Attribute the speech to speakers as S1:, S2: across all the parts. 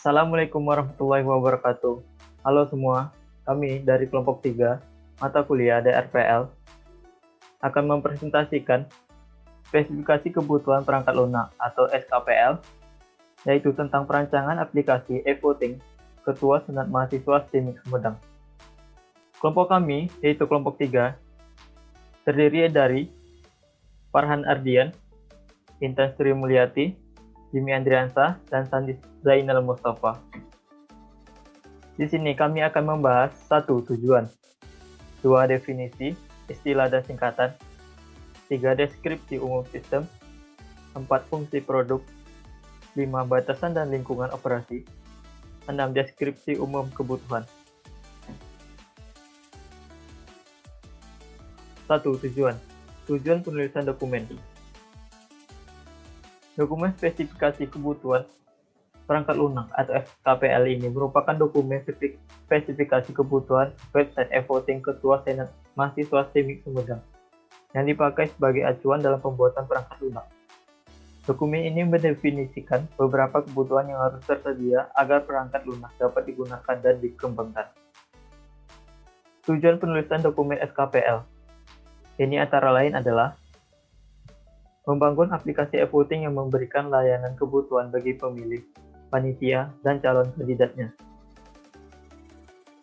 S1: Assalamualaikum warahmatullahi wabarakatuh. Halo semua, kami dari kelompok 3 mata kuliah DRPL akan mempresentasikan spesifikasi kebutuhan perangkat lunak atau SKPL, yaitu tentang perancangan aplikasi e-voting Ketua Senat Mahasiswa STIMIK Sumedang. Kelompok kami, yaitu kelompok 3, terdiri dari Farhan Ardian, Intan Sri Mulyati, Jimmy Andriansa, dan Sandi Zainal Mustafa. Di sini kami akan membahas 1. Tujuan, 2. Definisi, istilah dan singkatan, 3. Deskripsi umum sistem, 4. Fungsi produk, 5. Batasan dan lingkungan operasi, 6. Deskripsi umum kebutuhan. 1. Tujuan. Tujuan penulisan dokumen. Dokumen spesifikasi kebutuhan perangkat lunak atau SKPL ini merupakan dokumen spesifikasi kebutuhan website e-voting Ketua Senat Mahasiswa STIMIK Sumedang yang dipakai sebagai acuan dalam pembuatan perangkat lunak. Dokumen ini mendefinisikan beberapa kebutuhan yang harus tersedia agar perangkat lunak dapat digunakan dan dikembangkan. Tujuan penulisan dokumen SKPL ini antara lain adalah membangun aplikasi e-voting yang memberikan layanan kebutuhan bagi pemilih, panitia, dan calon kandidatnya.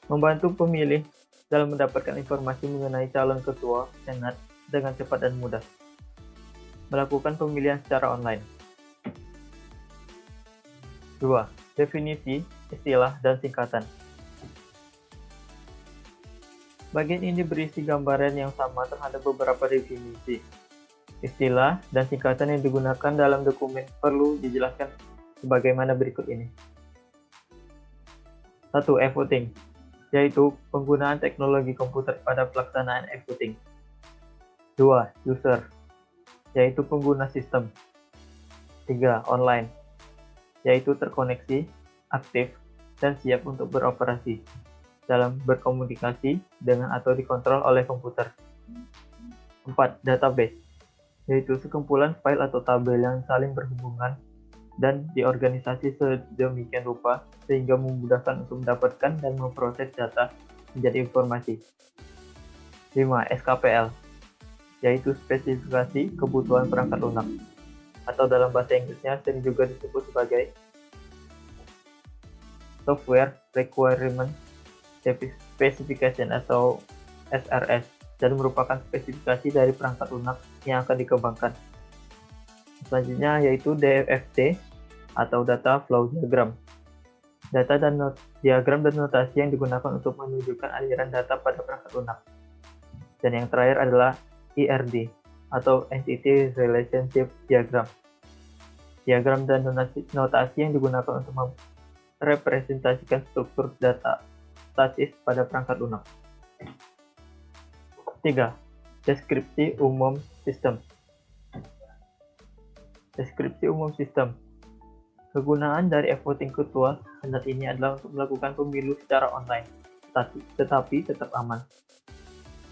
S1: Membantu pemilih dalam mendapatkan informasi mengenai calon ketua Senat dengan cepat dan mudah. Melakukan pemilihan secara online. 2. Definisi, istilah, dan singkatan. Bagian ini berisi gambaran yang sama terhadap beberapa definisi. Istilah dan singkatan yang digunakan dalam dokumen perlu dijelaskan sebagaimana berikut ini. 1. E-voting, yaitu penggunaan teknologi komputer pada pelaksanaan e-voting. 2. User, yaitu pengguna sistem. 3. Online, yaitu terkoneksi, aktif, dan siap untuk beroperasi dalam berkomunikasi dengan atau dikontrol oleh komputer. 4. Database, yaitu sekumpulan file atau tabel yang saling berhubungan dan diorganisasi sedemikian rupa sehingga memudahkan untuk mendapatkan dan memproses data menjadi informasi. 5. SKPL, yaitu spesifikasi kebutuhan perangkat lunak, atau dalam bahasa Inggrisnya sering juga disebut sebagai Software Requirement Specification atau SRS, dan merupakan spesifikasi dari perangkat lunak yang akan dikembangkan. Selanjutnya yaitu DFT atau Data Flow Diagram. Data dan diagram dan notasi yang digunakan untuk menunjukkan aliran data pada perangkat lunak. Dan yang terakhir adalah ERD atau Entity Relationship Diagram. Diagram dan notasi yang digunakan untuk merepresentasikan struktur data statis pada perangkat lunak. 3. Deskripsi umum sistem. Deskripsi umum sistem. Kegunaan dari e-voting Ketua Senat ini adalah untuk melakukan pemilu secara online, tetapi tetap aman.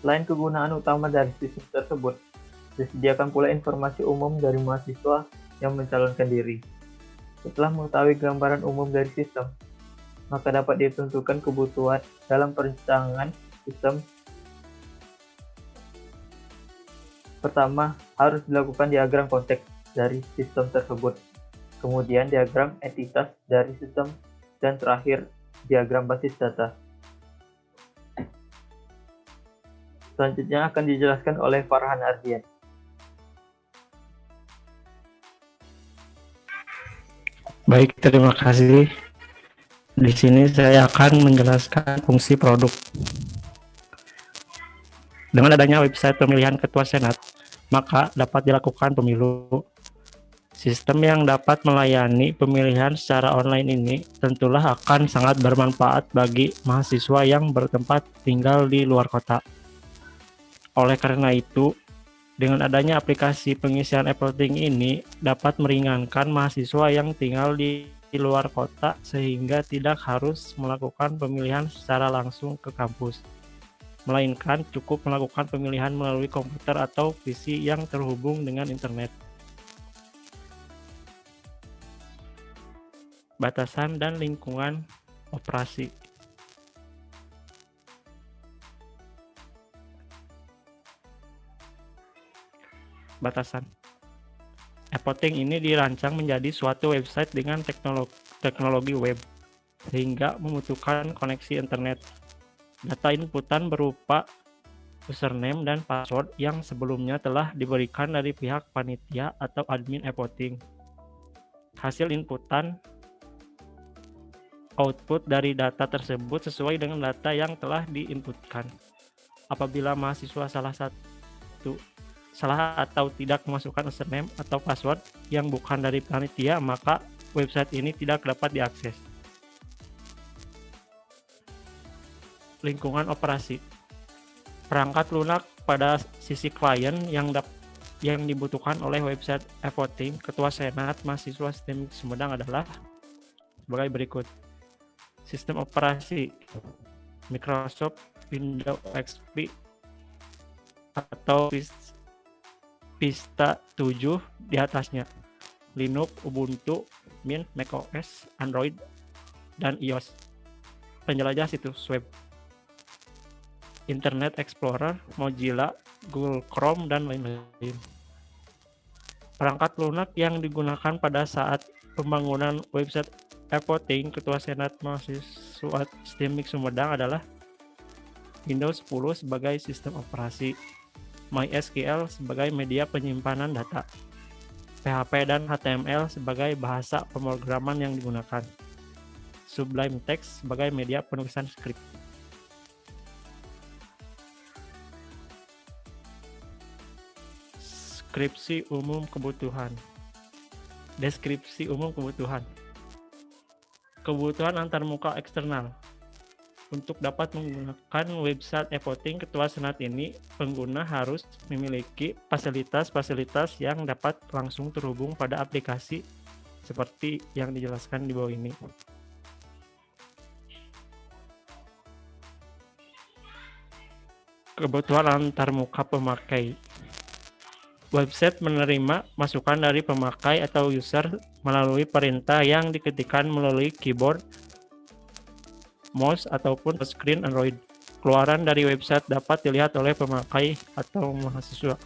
S1: Selain kegunaan utama dari sistem tersebut, disediakan pula informasi umum dari mahasiswa yang mencalonkan diri. Setelah mengetahui gambaran umum dari sistem, maka dapat ditentukan kebutuhan dalam perencanaan sistem. Pertama, harus dilakukan diagram konteks dari sistem tersebut, kemudian diagram entitas dari sistem, dan terakhir diagram basis data. Selanjutnya akan dijelaskan oleh Farhan Ardian.
S2: Baik, terima kasih. Di sini saya akan menjelaskan fungsi produk. Dengan adanya website pemilihan Ketua Senat, maka dapat dilakukan pemilu. Sistem yang dapat melayani pemilihan secara online ini tentulah akan sangat bermanfaat bagi mahasiswa yang bertempat tinggal di luar kota. Oleh karena itu, dengan adanya aplikasi pengisian e-voting ini dapat meringankan mahasiswa yang tinggal di luar kota sehingga tidak harus melakukan pemilihan secara langsung ke kampus, melainkan cukup melakukan pemilihan melalui komputer atau PC yang terhubung dengan internet. batasan, dan lingkungan operasi. Batasan. Appotting ini dirancang menjadi suatu website dengan teknologi web, sehingga membutuhkan koneksi internet. Data inputan berupa username dan password yang sebelumnya telah diberikan dari pihak panitia atau admin Appotting. Hasil inputan output dari data tersebut sesuai dengan data yang telah diinputkan. Apabila mahasiswa salah atau tidak memasukkan username atau password yang bukan dari panitia, maka website ini tidak dapat diakses. Lingkungan operasi. Perangkat lunak pada sisi klien yang dibutuhkan oleh website Appotting Ketua Senat Mahasiswa STEMIK Sumedang adalah sebagai berikut. Sistem operasi Microsoft Windows XP atau Vista 7 di atasnya, Linux, Ubuntu, Mint, macOS, Android, dan iOS. Penjelajah situs web, Internet Explorer, Mozilla, Google Chrome, dan lain-lain. Perangkat lunak yang digunakan pada saat pembangunan website Appotting Ketua Senat Mahasiswa STEMIK Sumedang adalah Windows 10 sebagai sistem operasi, MySQL sebagai media penyimpanan data, PHP dan HTML sebagai bahasa pemrograman yang digunakan, Sublime Text sebagai media penulisan skrip. Deskripsi umum kebutuhan. Kebutuhan antarmuka eksternal. Untuk dapat menggunakan website Appotting Ketua Senat ini, pengguna harus memiliki fasilitas-fasilitas yang dapat langsung terhubung pada aplikasi seperti yang dijelaskan di bawah ini. Kebutuhan antarmuka pemakai. Website menerima masukan dari pemakai atau user melalui perintah yang diketikkan melalui keyboard, mouse, ataupun touchscreen Android. Keluaran dari website dapat dilihat oleh pemakai atau mahasiswa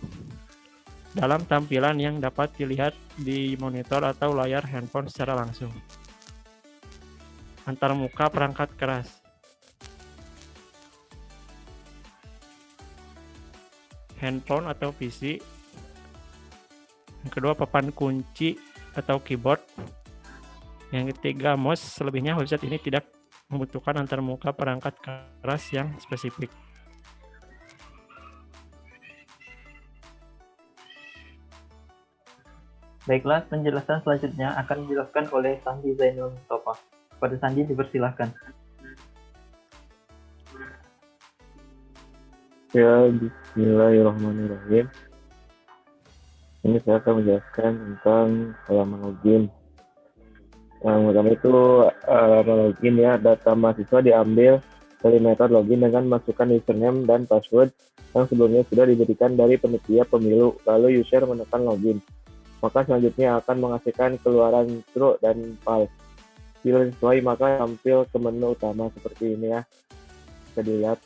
S2: dalam tampilan yang dapat dilihat di monitor atau layar handphone secara langsung. Antarmuka perangkat keras. Handphone atau PC. Yang kedua, papan kunci atau keyboard. Yang ketiga, mouse. Selebihnya website ini tidak membutuhkan antarmuka perangkat keras yang spesifik.
S1: Baiklah, penjelasan selanjutnya akan dijelaskan oleh Sandi Zainul Mustafa. Pada Sandi dipersilahkan.
S3: Ya, bismillahirrahmanirrahim. Ini saya akan menjelaskan tentang halaman login. Yang pertama itu halaman login ya, data mahasiswa diambil dari metode login dengan masukkan username dan password yang sebelumnya sudah diberikan dari panitia pemilu, lalu user menekan login. Maka selanjutnya akan menghasilkan keluaran true dan false. Bila sesuai maka tampil ke menu utama seperti ini ya, bisa dilihat.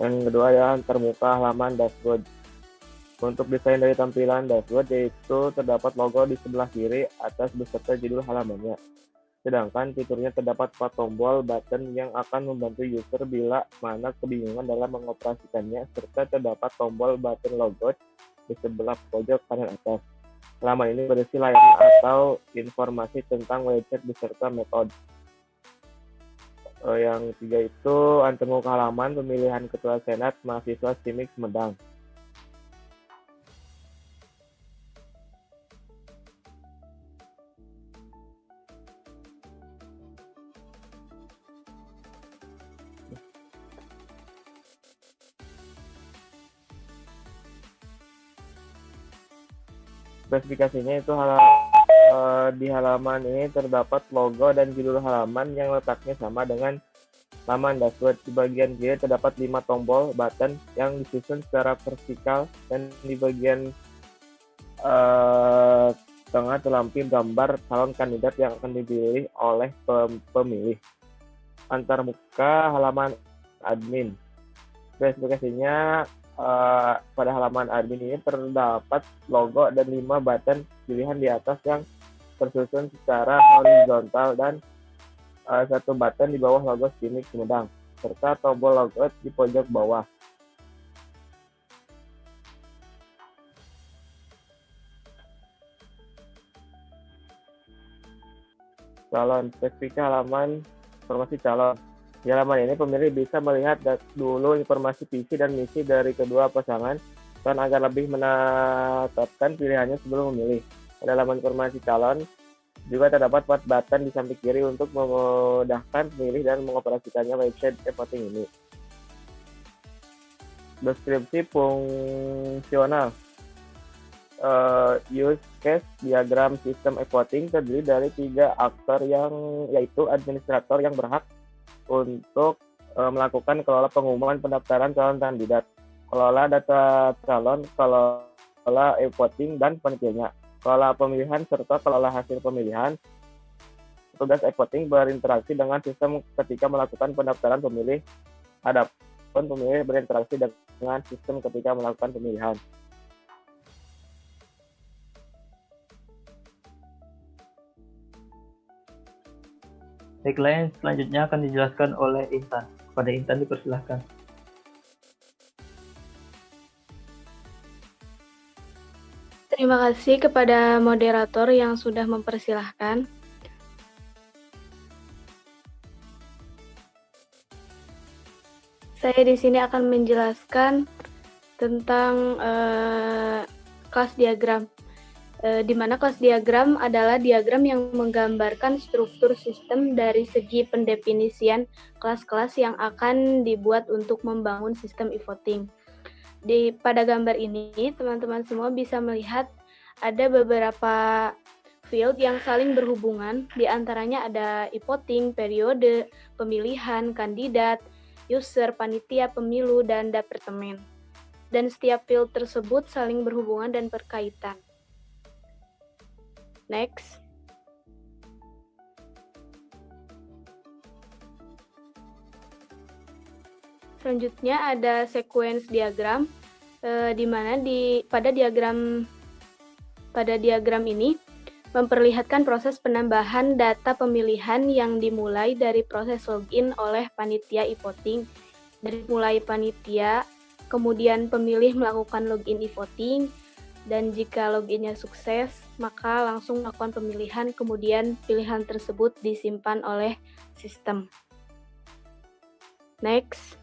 S3: Yang kedua ya, antarmuka halaman dashboard. Untuk desain dari tampilan dashboard yaitu terdapat logo di sebelah kiri atas beserta judul halamannya. Sedangkan fiturnya terdapat 4 tombol button yang akan membantu user bila mana kebingungan dalam mengoperasikannya, serta terdapat tombol button logo di sebelah pojok kanan atas. Halaman ini berisi layanan atau informasi tentang website beserta metode. Yang ketiga itu antarmuka halaman pemilihan Ketua Senat Mahasiswa STEMIK Sumedang. Spesifikasinya itu di halaman ini terdapat logo dan judul halaman yang letaknya sama dengan halaman dashboard. Di bagian kiri terdapat 5 tombol button yang disusun secara vertikal, dan di bagian tengah terlampir gambar calon kandidat yang akan dipilih oleh pemilih. Antarmuka halaman admin. Spesifikasinya pada halaman admin ini terdapat logo dan 5 button pilihan di atas yang tersusun secara horizontal dan 1 button di bawah logo Skimmick Sumedang, serta tombol logout di pojok bawah. Calon, spesifikasi halaman informasi calon. Di halaman ini pemilih bisa melihat dulu informasi visi dan misi dari kedua pasangan dan agar lebih menetapkan pilihannya sebelum memilih. Pada halaman informasi calon juga terdapat 4 button di samping kiri untuk memudahkan pemilih dan mengoperasikannya website e-voting ini. Deskripsi fungsional. Use case diagram sistem e-voting terdiri dari 3 aktor yaitu administrator yang berhak untuk melakukan kelola pengumuman pendaftaran calon kandidat, kelola data calon, kelola e-voting dan panitianya, kelola pemilihan serta kelola hasil pemilihan. Petugas e-voting berinteraksi dengan sistem ketika melakukan pendaftaran pemilih, adapun pemilih berinteraksi dengan sistem ketika melakukan pemilihan.
S1: Baiklah, yang selanjutnya akan dijelaskan oleh Intan. Kepada Intan dipersilahkan.
S4: Terima kasih kepada moderator yang sudah mempersilahkan. Saya di sini akan menjelaskan tentang kelas diagram. Di mana kelas diagram adalah diagram yang menggambarkan struktur sistem dari segi pendefinisian kelas-kelas yang akan dibuat untuk membangun sistem e-voting. Pada gambar ini, teman-teman semua bisa melihat ada beberapa field yang saling berhubungan, di antaranya ada e-voting, periode, pemilihan, kandidat, user, panitia, pemilu, dan departemen. Dan setiap field tersebut saling berhubungan dan berkaitan. Next. Selanjutnya ada sequence diagram, di mana pada diagram ini memperlihatkan proses penambahan data pemilihan yang dimulai dari proses login oleh panitia e-voting. Dari mulai panitia, kemudian pemilih melakukan login e-voting, dan jika loginnya sukses, maka langsung melakukan pemilihan, kemudian pilihan tersebut disimpan oleh sistem. Next.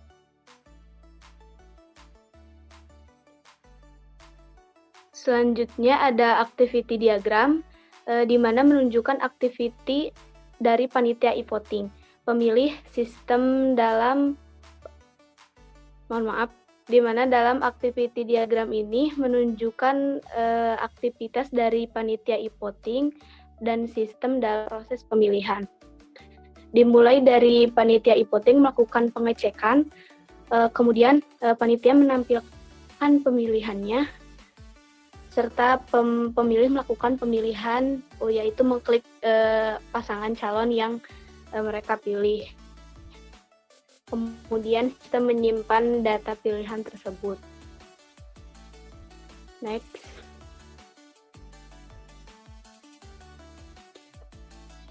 S4: Selanjutnya ada activity diagram, di mana menunjukkan activity dari panitia e-voting. Pemilih sistem di mana dalam activity diagram ini menunjukkan aktivitas dari panitia e-voting dan sistem dalam proses pemilihan. Dimulai dari panitia e-voting melakukan pengecekan, kemudian panitia menampilkan pemilihannya, serta pemilih melakukan pemilihan, yaitu mengklik pasangan calon yang mereka pilih. Kemudian sistem menyimpan data pilihan tersebut. Next.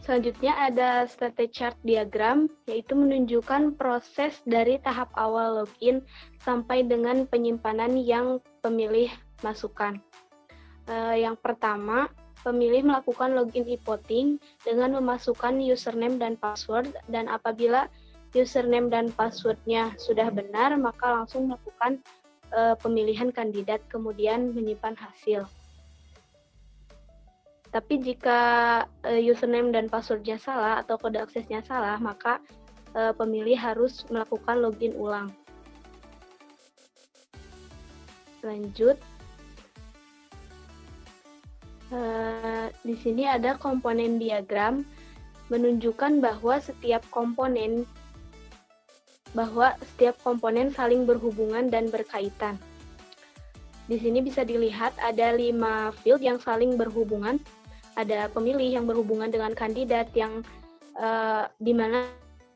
S4: Selanjutnya ada status chart diagram, yaitu menunjukkan proses dari tahap awal login sampai dengan penyimpanan yang pemilih masukkan. Yang pertama, pemilih melakukan login e-voting dengan memasukkan username dan password, dan apabila username dan passwordnya sudah benar, maka langsung melakukan pemilihan kandidat, kemudian menyimpan hasil. Tapi jika username dan passwordnya salah atau kode aksesnya salah, maka pemilih harus melakukan login ulang. Lanjut. Di sini ada komponen diagram menunjukkan bahwa setiap komponen saling berhubungan dan berkaitan. Di sini bisa dilihat ada 5 field yang saling berhubungan. ada pemilih yang berhubungan dengan kandidat yang di mana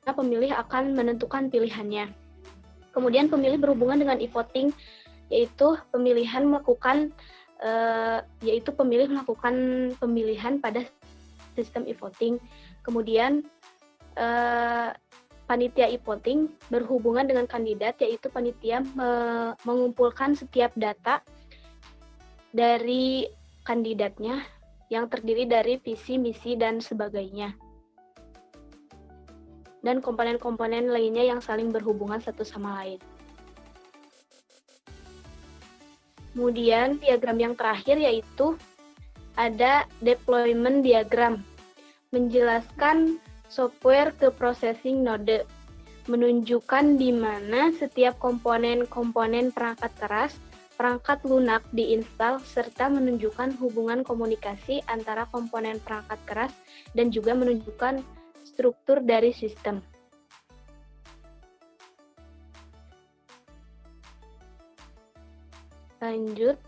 S4: pemilih akan menentukan pilihannya. Kemudian pemilih berhubungan dengan e-voting, yaitu pemilih melakukan pemilihan pada sistem e-voting. Kemudian panitia e-voting berhubungan dengan kandidat, yaitu panitia mengumpulkan setiap data dari kandidatnya yang terdiri dari visi, misi, dan sebagainya. Dan komponen-komponen lainnya yang saling berhubungan satu sama lain. Kemudian diagram yang terakhir yaitu ada deployment diagram, menjelaskan software ke processing node, menunjukkan di mana setiap komponen-komponen perangkat keras, perangkat lunak diinstal, serta menunjukkan hubungan komunikasi antara komponen perangkat keras dan juga menunjukkan struktur dari sistem. Lanjut.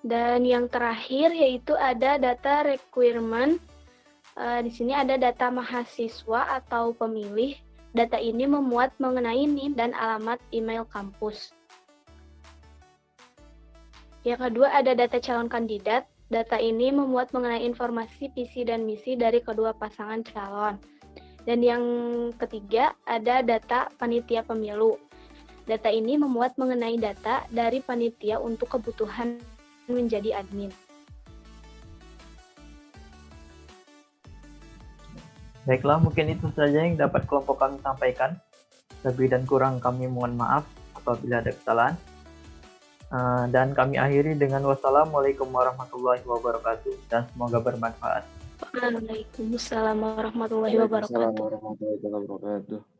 S4: Dan yang terakhir yaitu ada data requirement. Di sini ada data mahasiswa atau pemilih. Data ini memuat mengenai NIM dan alamat email kampus. Yang kedua ada data calon kandidat. Data ini memuat mengenai informasi visi dan misi dari kedua pasangan calon. Dan yang ketiga ada data panitia pemilu. Data ini memuat mengenai data dari panitia untuk kebutuhan menjadi admin.
S1: Baiklah, mungkin itu saja yang dapat kelompok kami sampaikan. Lebih dan kurang kami mohon maaf apabila ada kesalahan. Dan kami akhiri dengan wassalamualaikum warahmatullahi wabarakatuh dan semoga bermanfaat.
S4: Waalaikumsalam warahmatullahi wabarakatuh.
S3: Waalaikumsalam warahmatullahi wabarakatuh.